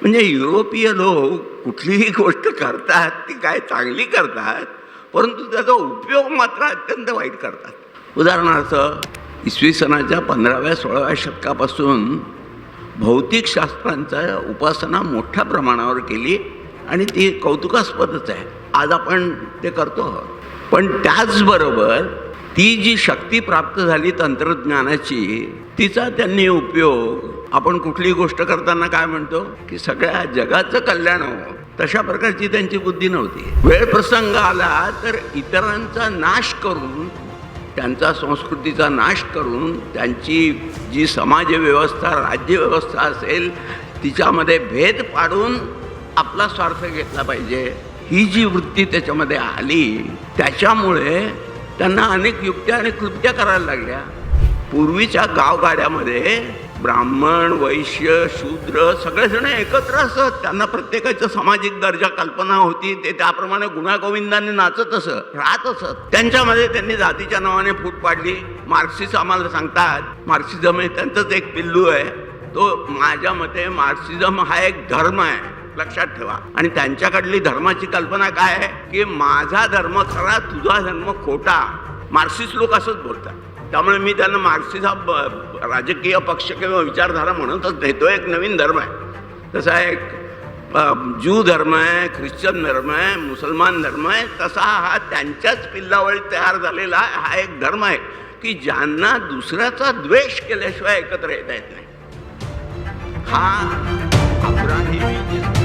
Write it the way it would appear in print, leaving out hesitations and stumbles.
म्हणजे युरोपीय लोक कुठलीही गोष्ट करतात ती काय चांगली करतात, परंतु त्याचा उपयोग मात्र अत्यंत वाईट करतात. उदाहरणार्थ इसवी सनाच्या 15व्या-16व्या शतकापासून भौतिकशास्त्रांचा उपासना मोठ्या प्रमाणावर केली आणि ती कौतुकास्पदच आहे. आज आपण ते करतो आहोत. पण त्याचबरोबर ती जी शक्ती प्राप्त झाली तंत्रज्ञानाची, तिचा त्यांनी उपयोग आपण कुठलीही गोष्ट करताना काय म्हणतो की सगळ्या जगाचं कल्याण हो, तशा प्रकारची त्यांची बुद्धी नव्हती. वेळ प्रसंग आला तर इतरांचा नाश करून, त्यांचा संस्कृतीचा नाश करून, त्यांची जी समाजव्यवस्था राज्यव्यवस्था असेल तिच्यामध्ये भेद पाडून आपला स्वार्थ घेतला पाहिजे, ही जी वृत्ती त्याच्यामध्ये आली, त्याच्यामुळे त्यांना अनेक युक्त्या आणि कृत्या करायला लागल्या. पूर्वीच्या गावगाड्यामध्ये ब्राह्मण वैश्य शूद्र सगळेजण एकत्र असत. त्यांना प्रत्येकाचा सामाजिक दर्जा कल्पना होती. ते त्याप्रमाणे गुण्यागोविंदांनी नाचत असत, राहत असत. त्यांच्यामध्ये त्यांनी जातीच्या नावाने फूट पाडली. मार्क्सिस्ट आम्हाला सांगतात, मार्क्सिझम हे त्यांचंच एक पिल्लू आहे. तो माझ्या मते मार्क्सिझम हा एक धर्म आहे, लक्षात ठेवा. आणि त्यांच्याकडली धर्माची कल्पना काय आहे की माझा धर्म खरा, तुझा धर्म खोटा. मार्क्सिस्ट लोक असंच बोलतात. त्यामुळे मी त्यांना मार्क्सिस्ट हा राजकीय पक्ष किंवा विचारधारा म्हणतच नाही. तो एक नवीन धर्म आहे. तसा एक ज्यू धर्म आहे, ख्रिश्चन धर्म आहे, मुसलमान धर्म आहे. तसा हा त्यांच्याच पिल्लावळी तयार झालेला हा एक धर्म आहे की ज्यांना दुसऱ्याचा द्वेष केल्याशिवाय एकत्र येता येत नाही. हा अब्राहिमी